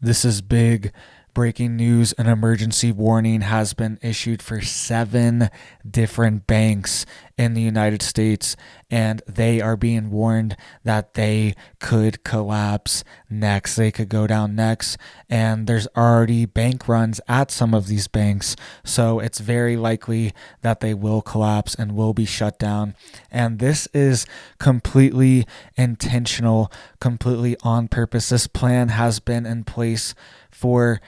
This is big breaking news. An emergency warning has been issued for 7 different banks in the United States, and they are being warned that they could collapse next. They could go down next, and there's already bank runs at some of these banks, so it's very likely that they will collapse and will be shut down. And this is completely intentional, completely on purpose. This plan has been in place for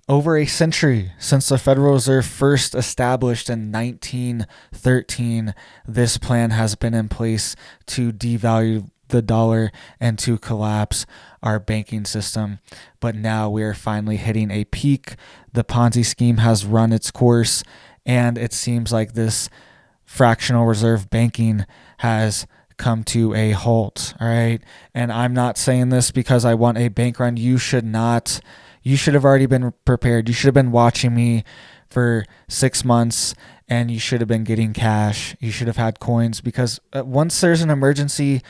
over a century. Since the Federal Reserve first established in 1913, this plan has been in place to devalue the dollar and to collapse our banking system. But now we are finally hitting a peak. The Ponzi scheme has run its course, and it seems like this fractional reserve banking has come to a halt. All right. And I'm not saying this because I want a bank run. You should not. You should have already been prepared. You should have been watching me for 6 months, and you should have been getting cash. You should have had coins, because once there's an emergency,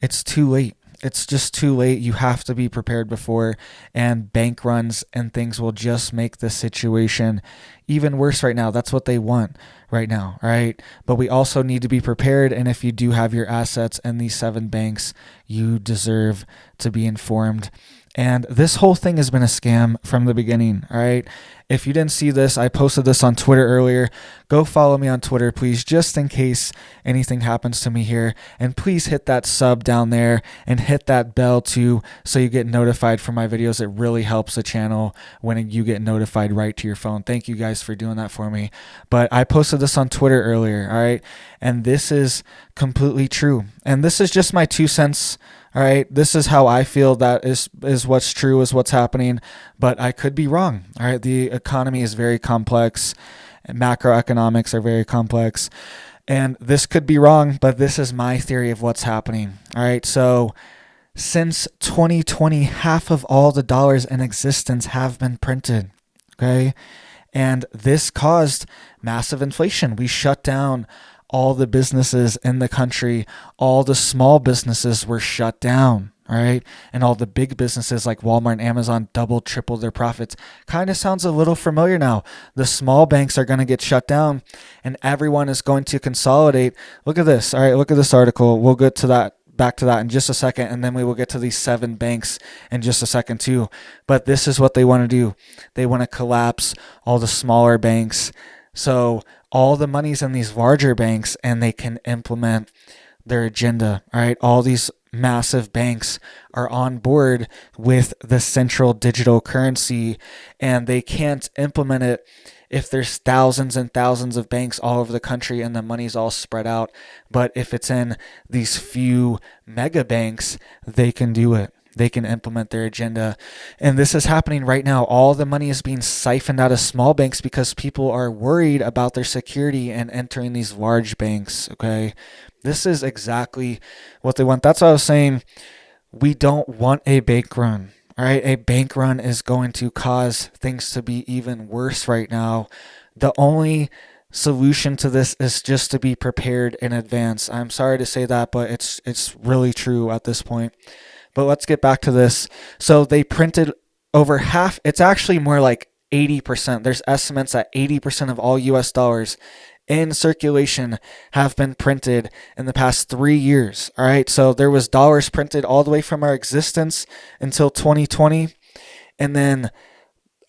it's too late. It's just too late. You have to be prepared before, and bank runs and things will just make the situation even worse right now. That's what they want right now, right? But we also need to be prepared, and if you do have your assets in these 7 banks, you deserve to be informed. And this whole thing has been a scam from the beginning, all right? If you didn't see this, I posted this on Twitter earlier. Go follow me on Twitter, please, just in case anything happens to me here. And please hit that sub down there and hit that bell too, so you get notified for my videos. It really helps the channel when you get notified right to your phone. Thank you guys for doing that for me. But I posted this on Twitter earlier, all right? And this is completely true. And this is just my 2 cents. All right, this is how I feel that is what's true, is what's happening, but I could be wrong. All right, the economy is very complex, and macroeconomics are very complex, and this could be wrong, but this is my theory of what's happening. All right, so since 2020, half of all the dollars in existence have been printed. Okay, and this caused massive inflation. We shut down all the businesses in the country. All the small businesses were shut down, all right? And all the big businesses like Walmart and Amazon doubled, tripled their profits. Kind of sounds a little familiar now. The small banks are going to get shut down, and everyone is going to consolidate. Look at this, all right? Look at this article. We'll get to that. Back to that in just a second, and then we will get to these 7 banks in just a second too. But this is what they want to do. They want to collapse all the smaller banks, so all the money's in these larger banks, and they can implement their agenda. All right, all these massive banks are on board with the central digital currency, and they can't implement it if there's thousands and thousands of banks all over the country and the money's all spread out. But if it's in these few mega banks, they can do it. They can implement their agenda. And this is happening right now. All the money is being siphoned out of small banks because people are worried about their security and entering these large banks. Okay. This is exactly what they want. That's what I was saying. We don't want a bank run. All right. A bank run is going to cause things to be even worse right now. The only solution to this is just to be prepared in advance. I'm sorry to say that, but it's really true at this point. But let's get back to this. So they printed over half. It's actually more like 80%. There's estimates that 80% of all US dollars in circulation have been printed in the past 3 years. All right. So there was dollars printed all the way from our existence until 2020. And then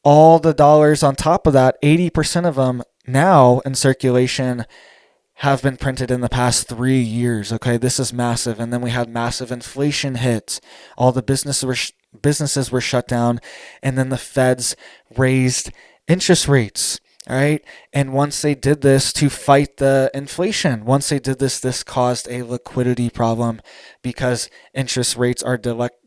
all the dollars on top of that, 80% of them now in circulation have been printed in the past 3 years. Okay, this is massive. And then we had massive inflation hit. All the businesses were shut down, and then the feds raised interest rates. All right, and once they did this to fight the inflation, once they did this caused a liquidity problem, because interest rates are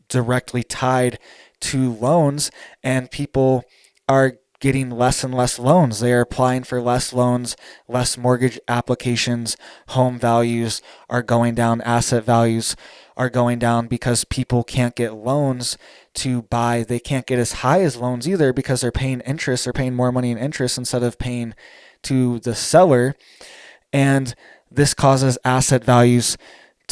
directly tied to loans, and people are getting less and less loans. They are applying for less loans, less mortgage applications. Home values are going down. Asset values are going down because people can't get loans to buy. They can't get as high as loans either because they're paying interest. They're paying more money in interest instead of paying to the seller. And this causes asset values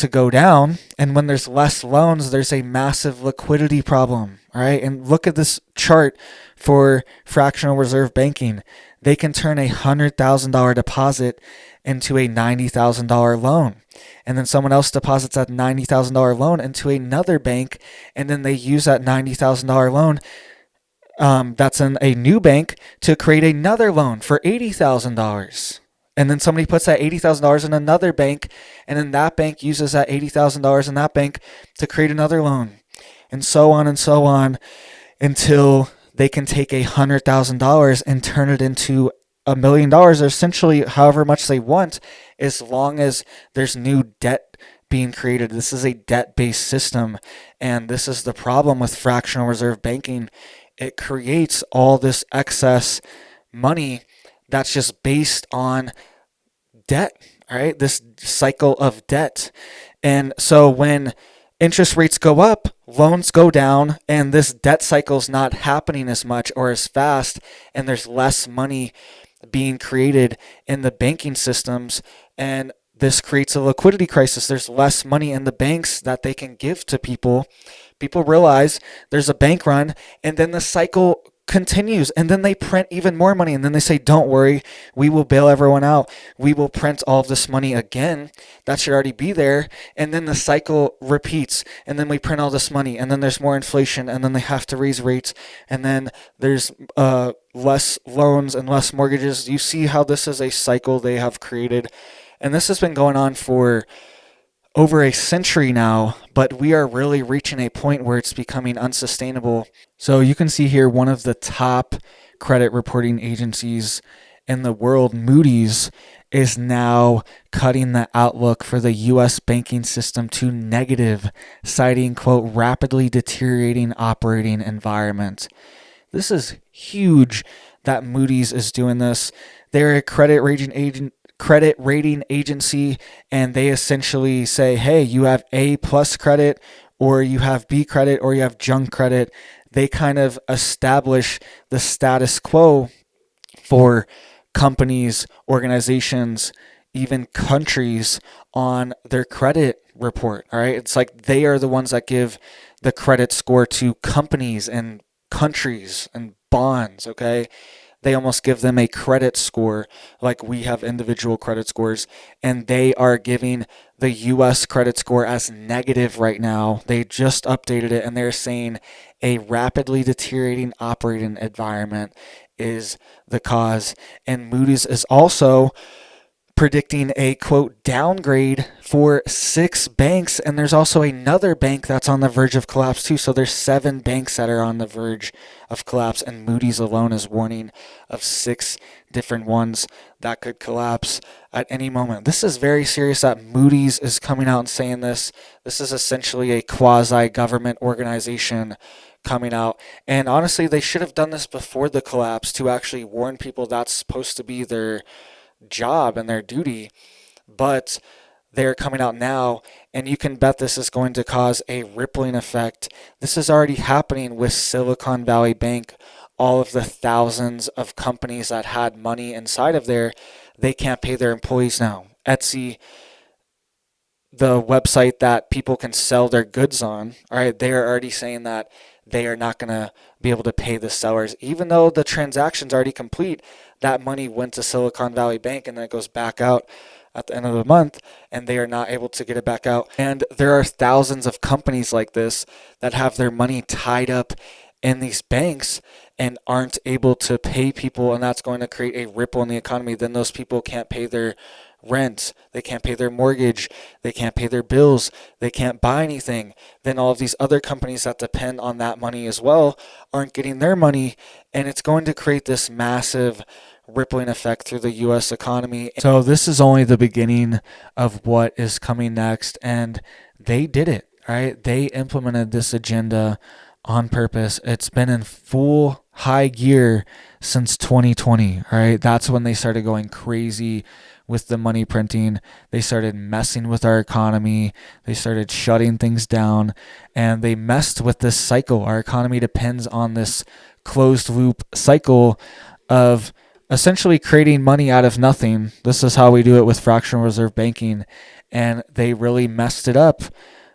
to go down. And when there's less loans, there's a massive liquidity problem. All right. And look at this chart for fractional reserve banking. They can turn a $100,000 deposit into a $90,000 loan. And then someone else deposits that $90,000 loan into another bank. And then they use that $90,000 loan that's in a new bank to create another loan for $80,000. And then somebody puts that $80,000 in another bank, and then that bank uses that $80,000 in that bank to create another loan, and so on until they can take $100,000 and turn it into $1 million, or essentially however much they want, as long as there's new debt being created. This is a debt-based system, and this is the problem with fractional reserve banking. It creates all this excess money that's just based on debt, right? This cycle of debt. And so when interest rates go up, loans go down, and this debt cycle is not happening as much or as fast, and there's less money being created in the banking systems, and this creates a liquidity crisis. There's less money in the banks that they can give to people. People realize there's a bank run, and then the cycle continues, and then they print even more money, and then they say, don't worry, we will bail everyone out. We will print all of this money again. That should already be there. And then the cycle repeats, and then we print all this money, and then there's more inflation, and then they have to raise rates, and then there's less loans and less mortgages. You see how this is a cycle they have created, and this has been going on for over a century now, but we are really reaching a point where it's becoming unsustainable. So you can see here one of the top credit reporting agencies in the world, Moody's, is now cutting the outlook for the U.S. banking system to negative, citing, quote, rapidly deteriorating operating environment. This is huge that Moody's is doing this. They're a credit rating agency, and they essentially say, hey, you have A plus credit, or you have B credit, or you have junk credit. They kind of establish the status quo for companies, organizations, even countries on their credit report. All right. It's like they are the ones that give the credit score to companies and countries and bonds. Okay. They almost give them a credit score like we have individual credit scores, and they are giving the U.S. credit score as negative right now. They just updated it, and they're saying a rapidly deteriorating operating environment is the cause. And Moody's is also predicting a, quote, downgrade for 6 banks, and there's also another bank that's on the verge of collapse too. So there's 7 banks that are on the verge of collapse, and Moody's alone is warning of 6 different ones that could collapse at any moment. This is very serious that Moody's is coming out and saying this. This is essentially a quasi-government organization coming out, and honestly, they should have done this before the collapse to actually warn people. That's supposed to be their job and their duty, but they're coming out now, and you can bet this is going to cause a rippling effect. This is already happening with Silicon Valley Bank. All of the thousands of companies that had money inside of there, they can't pay their employees now. Etsy, the website that people can sell their goods on, all right, they're already saying that they are not going to be able to pay the sellers, even though the transaction's already complete. That money went to Silicon Valley Bank, and then it goes back out at the end of the month, and they are not able to get it back out. And there are thousands of companies like this that have their money tied up in these banks and aren't able to pay people, and that's going to create a ripple in the economy. Then those people can't pay their rent, they can't pay their mortgage, they can't pay their bills, they can't buy anything. Then all of these other companies that depend on that money as well aren't getting their money, and it's going to create this massive rippling effect through the U.S. economy. So this is only the beginning of what is coming next, and they did it, right? They implemented this agenda on purpose. It's been in full high gear since 2020, right? That's when they started going crazy with the money printing. They started messing with our economy. They started shutting things down, and they messed with this cycle. Our economy depends on this closed loop cycle of essentially creating money out of nothing. This is how we do it with fractional reserve banking. and they really messed it up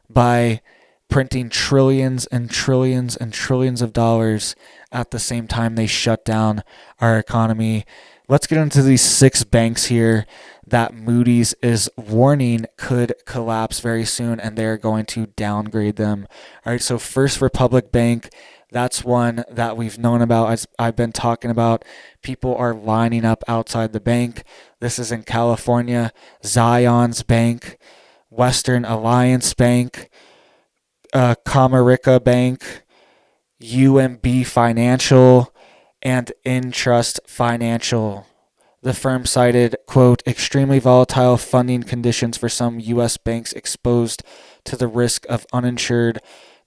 by printing trillions and trillions and trillions of dollars at the same time they shut down our economy. Let's get into these 6 banks here that Moody's is warning could collapse very soon, and they're going to downgrade them. All right, so First Republic Bank, that's one that we've known about, as I've been talking about. People are lining up outside the bank. This is in California. Zions Bank, Western Alliance Bank, Comerica Bank, UMB Financial, and Intrust Financial. The firm cited, quote, extremely volatile funding conditions for some U.S. banks exposed to the risk of uninsured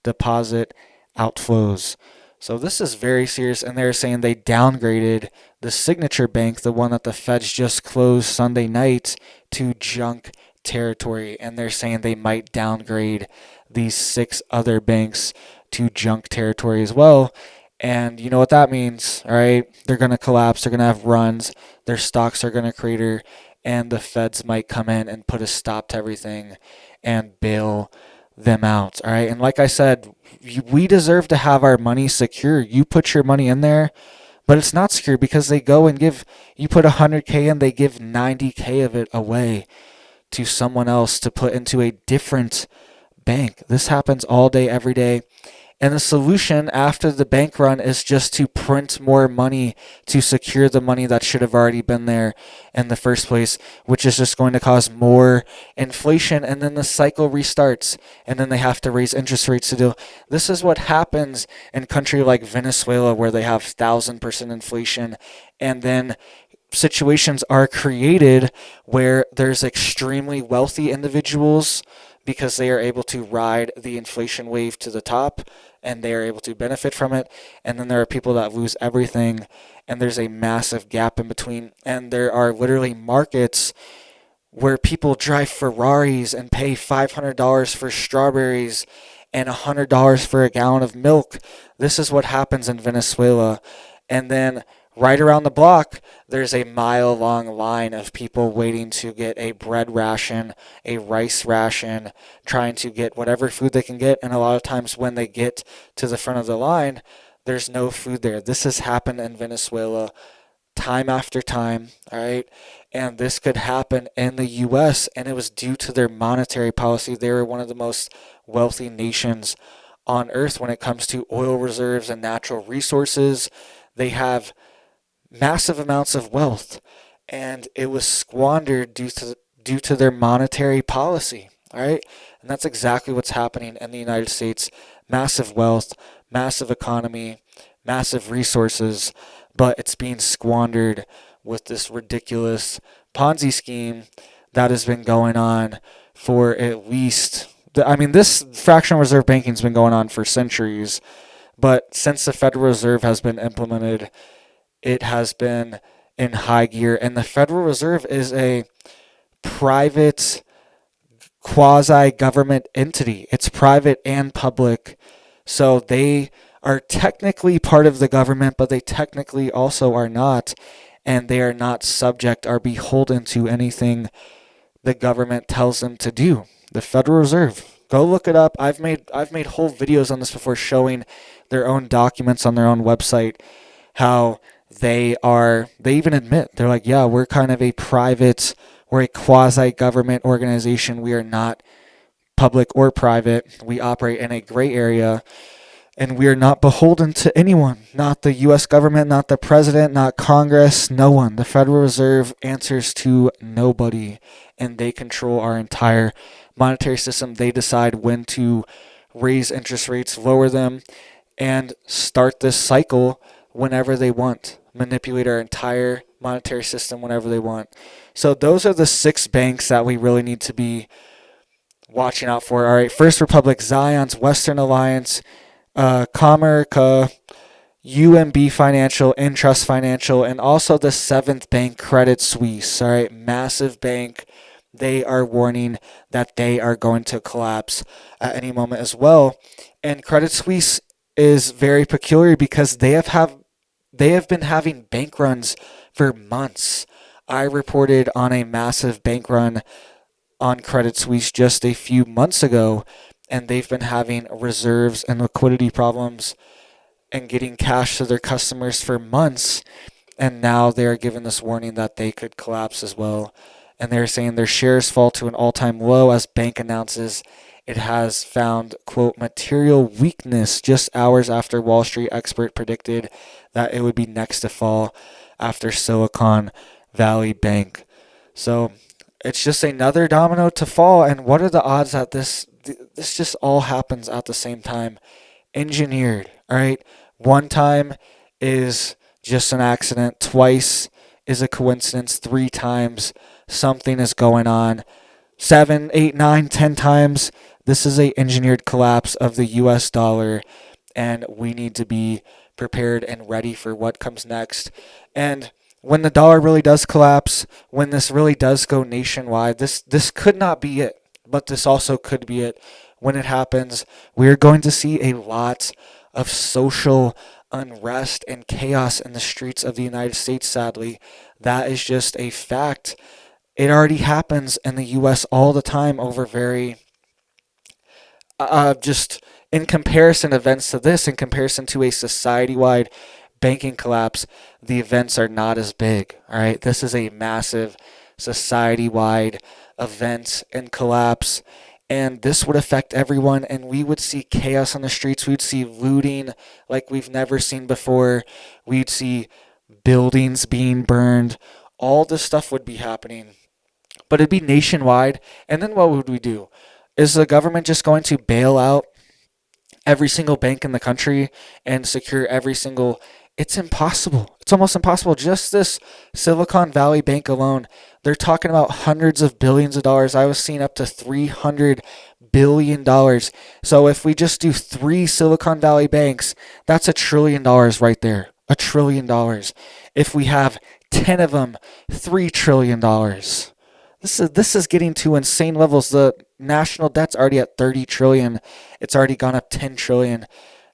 deposit outflows. So this is very serious, and they're saying they downgraded the Signature Bank, the one that the Feds just closed Sunday night, to junk territory, and they're saying they might downgrade these 6 other banks to junk territory as well. And you know what that means, all right? They're going to collapse. They're going to have runs. Their stocks are going to crater. And the feds might come in and put a stop to everything and bail them out, all right? And like I said, we deserve to have our money secure. You put your money in there, but it's not secure because they go and give, you put 100K in, they give 90K of it away to someone else to put into a different bank. This happens all day, every day. And the solution after the bank run is just to print more money to secure the money that should have already been there in the first place, which is just going to cause more inflation. And then the cycle restarts, and then they have to raise interest rates to do. This is what happens in a country like Venezuela, where they have 1,000% inflation, and then situations are created where there's extremely wealthy individuals because they are able to ride the inflation wave to the top and they are able to benefit from it. And then there are people that lose everything, and there's a massive gap in between. And there are literally markets where people drive Ferraris and pay $500 for strawberries and $100 for a gallon of milk. This is what happens in Venezuela. And then right around the block, there's a mile-long line of people waiting to get a bread ration, a rice ration, trying to get whatever food they can get. And a lot of times when they get to the front of the line, there's no food there. This has happened in Venezuela time after time, all right? And this could happen in the U.S., and it was due to their monetary policy. They were one of the most wealthy nations on earth when it comes to oil reserves and natural resources. They have massive amounts of wealth, and it was squandered due to their monetary policy, all right? And that's exactly what's happening in the United States. Massive wealth, massive economy, massive resources, but it's being squandered with this ridiculous Ponzi scheme that has been going on for at least, this fractional reserve banking has been going on for centuries, but since the Federal Reserve has been implemented, it has been in high gear. And the Federal Reserve is a private quasi-government entity. It's private and public. So they are technically part of the government, but they technically also are not. And they are not subject or beholden to anything the government tells them to do. The Federal Reserve. Go look it up. I've made whole videos on this before, showing their own documents on their own website, how they even admit, they're like, yeah, we're kind of we're a quasi-government organization. We are not public or private. We operate in a gray area, and we are not beholden to anyone, not the U.S. government, not the president, not Congress, no one. The Federal Reserve answers to nobody, and they control our entire monetary system. They decide when to raise interest rates, lower them, and start this cycle whenever they want, manipulate our entire monetary system whenever they want. So those are the 6 banks that we really need to be watching out for. All right, First Republic, Zions, Western Alliance, Comerica, UMB Financial, Intrust Financial, and also the 7th bank, Credit Suisse. All right, massive bank. They are warning that they are going to collapse at any moment as well. And Credit Suisse is very peculiar because they have been having bank runs for months. I reported on a massive bank run on Credit Suisse just a few months ago, and they've been having reserves and liquidity problems and getting cash to their customers for months. And now they're given this warning that they could collapse as well. And they're saying their shares fall to an all-time low as bank announces it has found, quote, material weakness just hours after Wall Street expert predicted that it would be next to fall after Silicon Valley Bank. So it's just another domino to fall. And what are the odds that this just all happens at the same time? Engineered, all right? One time is just an accident. Twice is a coincidence. 3 times something is going on. 7, 8, 9, 10 times this is a engineered collapse of the US dollar, and we need to be prepared and ready for what comes next. And when the dollar really does collapse, when this really does go nationwide, this could not be it, but this also could be it. When it happens, we're going to see a lot of social unrest and chaos in the streets of the United States, sadly. That is just a fact. It already happens in the U.S. all the time over very, just in comparison events to this, in comparison to a society-wide banking collapse, the events are not as big, all right? This is a massive society-wide event and collapse, and this would affect everyone, and we would see chaos on the streets. We'd see looting like we've never seen before. We'd see buildings being burned. All this stuff would be happening, but it'd be nationwide. And then what would we do? Is the government just going to bail out every single bank in the country and secure every single... It's impossible. It's almost impossible. Just this Silicon Valley Bank alone, they're talking about hundreds of billions of dollars. I was seeing up to $300 billion. So if we just do 3 Silicon Valley banks, that's $1 trillion right there. $1 trillion. If we have 10 of them, $3 trillion. This is getting to insane levels. The national debt's already at 30 trillion. It's already gone up 10 trillion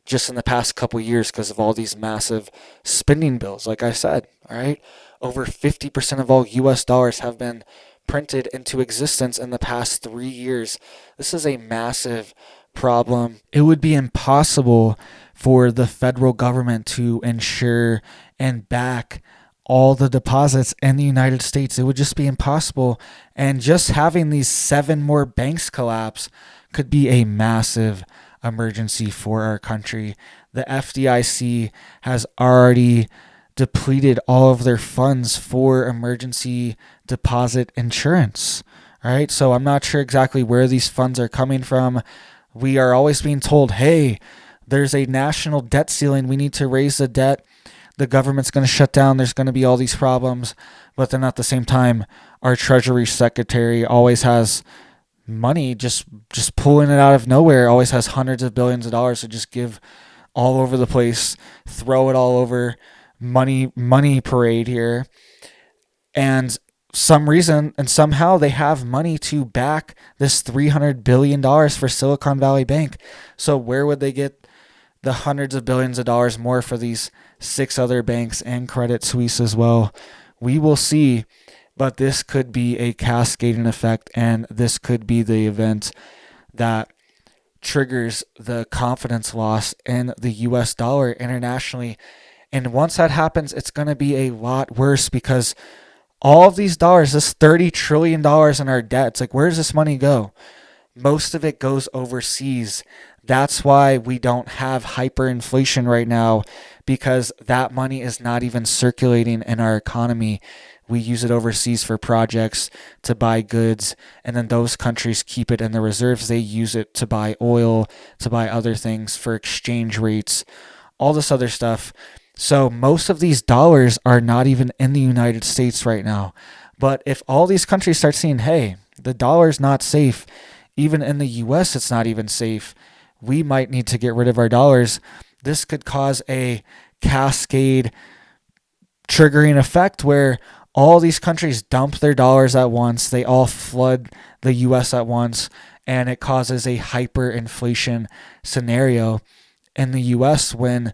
just in the past couple years because of all these massive spending bills. Like I said, all right, over 50% of all US dollars have been printed into existence in the past 3 years. This is a massive problem. It would be impossible for the federal government to insure and back all the deposits in the United States. It would just be impossible. And just having these 7 more banks collapse could be a massive emergency for our country. The FDIC has already depleted all of their funds for emergency deposit insurance. All right, so I'm not sure exactly where these funds are coming from. We are always being told, hey, there's a national debt ceiling. We need to raise the debt. The government's going to shut down. There's going to be all these problems. But then at the same time, our Treasury Secretary always has money just pulling it out of nowhere, always has hundreds of billions of dollars to just give all over the place, throw it all over, money parade here. And some reason and somehow they have money to back this $300 billion for Silicon Valley Bank. So where would they get the hundreds of billions of dollars more for these 6 other banks and Credit Suisse as well? We will see. But this could be a cascading effect, and this could be the event that triggers the confidence loss in the US dollar internationally. And once that happens, it's going to be a lot worse because all of these dollars, this $30 trillion in our debt, it's like, where does this money go? Most of it goes overseas. That's why we don't have hyperinflation right now, because that money is not even circulating in our economy. We use it overseas for projects to buy goods, and then those countries keep it in the reserves. They use it to buy oil, to buy other things for exchange rates, all this other stuff. So most of these dollars are not even in the United States right now. But if all these countries start seeing, hey, the dollar's not safe, even in the US it's not even safe, we might need to get rid of our dollars. This could cause a cascade triggering effect where all these countries dump their dollars at once. They all flood the US at once, and it causes a hyperinflation scenario in the US when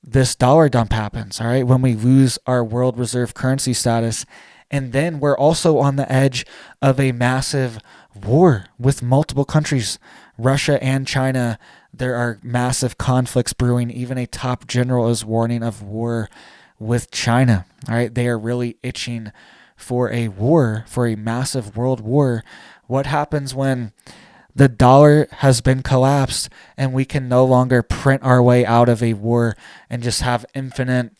this dollar dump happens, all right? When we lose our world reserve currency status. And then we're also on the edge of a massive war with multiple countries, Russia and China. There are massive conflicts brewing. Even a top general is warning of war with China. All right, they are really itching for a war, for a massive world war. What happens when the dollar has been collapsed and we can no longer print our way out of a war and just have infinite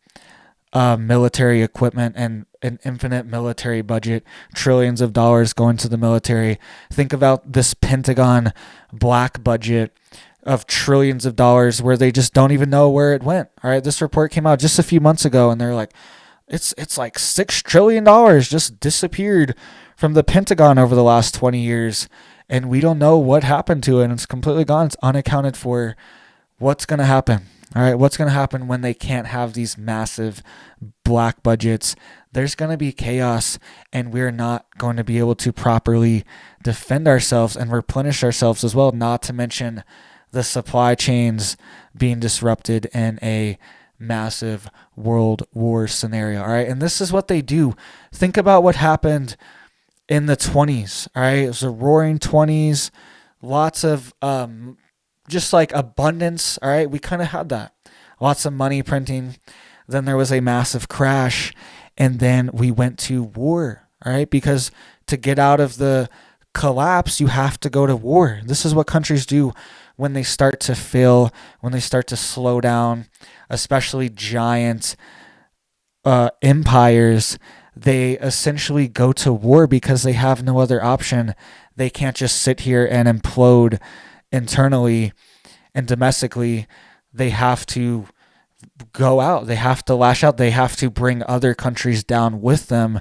military equipment and an infinite military budget, trillions of dollars going to the military? Think about this Pentagon black budget of trillions of dollars where they just don't even know where it went. All right, this report came out just a few months ago and they're like, it's like $6 trillion just disappeared from the Pentagon over the last 20 years. And we don't know what happened to it. And it's completely gone. It's unaccounted for. What's going to happen? All right. What's going to happen when they can't have these massive black budgets? There's going to be chaos, and we're not going to be able to properly defend ourselves and replenish ourselves as well, not to mention the supply chains being disrupted in a massive world war scenario. All right. And this is what they do. Think about what happened in the 20s. All right. It was a roaring 20s, lots of just like abundance. All right. We kind of had that. Lots of money printing. Then there was a massive crash. And then we went to war. All right. Because to get out of the collapse, you have to go to war. This is what countries do when they start to fail, when they start to slow down, especially giant empires. They essentially go to war because they have no other option. They can't just sit here and implode internally and domestically. They have to go out. They have to lash out. They have to bring other countries down with them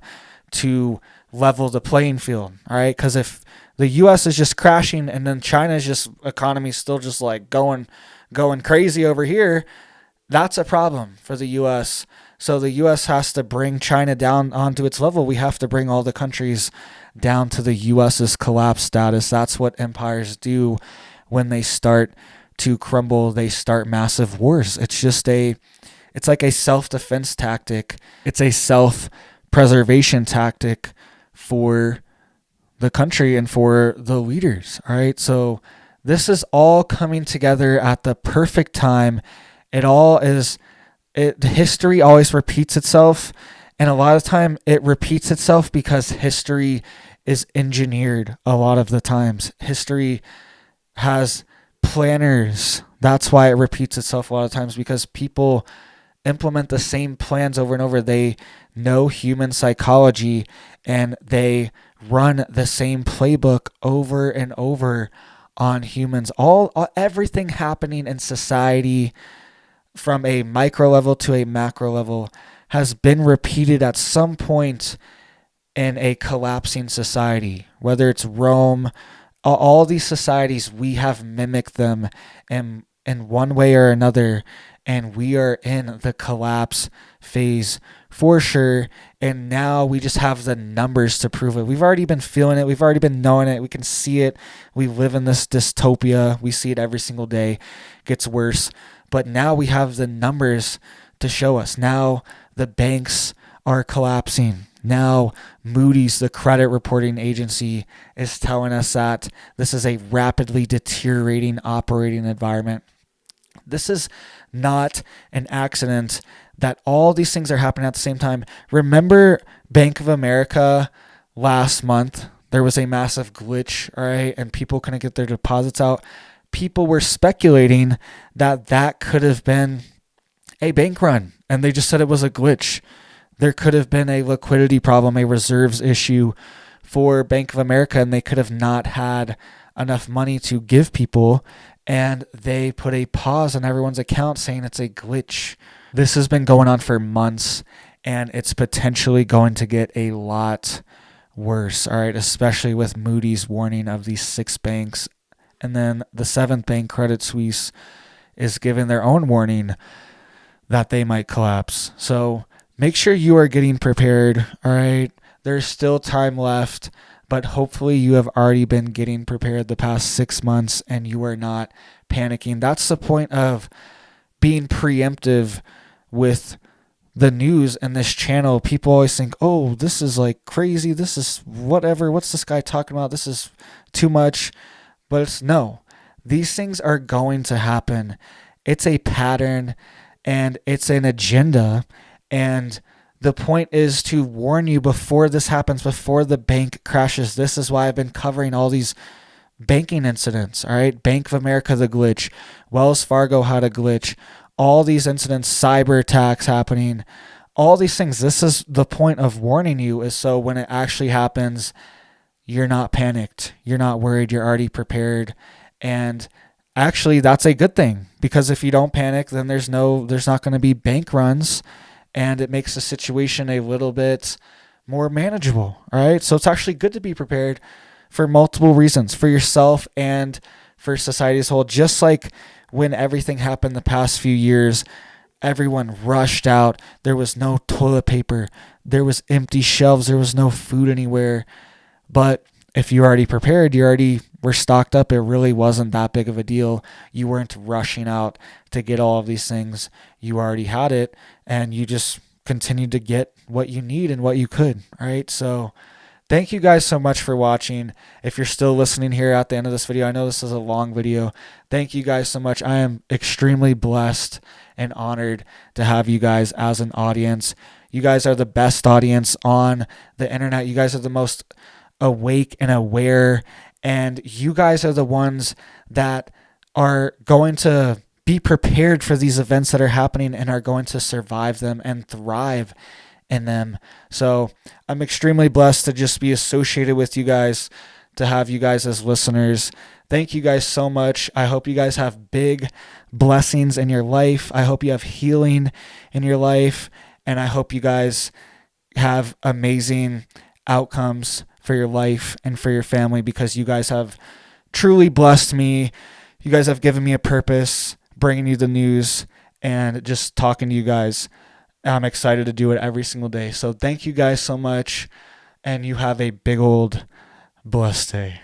to level the playing field. All right. Because if the U.S. is just crashing and then China's just economy still just like going crazy over here, that's a problem for the U.S. So the U.S. has to bring China down onto its level. We have to bring all the countries down to the U.S.'s collapse status. That's what empires do when they start to crumble. They start massive wars. It's like a self-defense tactic. It's a self-preservation tactic for the country and for the leaders. All right. So this is all coming together at the perfect time. History always repeats itself. And a lot of time it repeats itself because history is engineered a lot of the times. History has planners. That's why it repeats itself a lot of times, because people implement the same plans over and over. They know human psychology and they run the same playbook over and over on humans. Everything happening in society from a micro level to a macro level has been repeated at some point in a collapsing society. Whether it's Rome, all these societies, we have mimicked them in one way or another, and we are in the collapse phase for sure. And now we just have the numbers to prove it. We've already been feeling it. We've already been knowing it. We can see it. We live in this dystopia. We see it every single day. It gets worse. But now we have the numbers to show us. Now the banks are collapsing. Now Moody's, the credit reporting agency, is telling us that this is a rapidly deteriorating operating environment. This is not an accident that all these things are happening at the same time. Remember Bank of America last month? There was a massive glitch, all right, and people couldn't get their deposits out. People were speculating that could have been a bank run, and they just said it was a glitch. There could have been a liquidity problem, a reserves issue for Bank of America, and they could have not had enough money to give people, and they put a pause on everyone's account saying it's a glitch. This has been going on for months, and it's potentially going to get a lot worse, all right, especially with Moody's warning of these 6 banks. And then the 7th bank, Credit Suisse, is giving their own warning that they might collapse. So make sure you are getting prepared, all right? There's still time left, but hopefully you have already been getting prepared the past 6 months and you are not panicking. That's the point of being preemptive with the news and this channel, people always think, oh, this is like crazy. This is whatever. What's this guy talking about? This is too much. But it's no. These things are going to happen. It's a pattern and it's an agenda. And the point is to warn you before this happens, before the bank crashes. This is why I've been covering all these banking incidents, all right? Bank of America, the glitch. Wells Fargo had a glitch. All these incidents, cyber attacks happening, all these things. This is the point of warning you, is so when it actually happens, you're not panicked. You're not worried. You're already prepared. And actually, that's a good thing, because if you don't panic, then there's not going to be bank runs, and it makes the situation a little bit more manageable. All right. So it's actually good to be prepared for multiple reasons, for yourself and for society as a whole. Just like when everything happened the past few years, everyone rushed out. There was no toilet paper. There was empty shelves. There was no food anywhere. But if you already prepared, you already were stocked up. It really wasn't that big of a deal. You weren't rushing out to get all of these things. You already had it, and you just continued to get what you need and what you could. All right. So thank you guys so much for watching. If you're still listening here at the end of this video, I know this is a long video. Thank you guys so much. I am extremely blessed and honored to have you guys as an audience. You guys are the best audience on the internet. You guys are the most awake and aware, and you guys are the ones that are going to be prepared for these events that are happening and are going to survive them and thrive in them. So I'm extremely blessed to just be associated with you guys, to have you guys as listeners. Thank you guys so much. I hope you guys have big blessings in your life. I hope you have healing in your life, and I hope you guys have amazing outcomes for your life and for your family, because you guys have truly blessed me. You guys have given me a purpose, bringing you the news and just talking to you guys. I'm excited to do it every single day. So thank you guys so much, and you have a big old blessed day.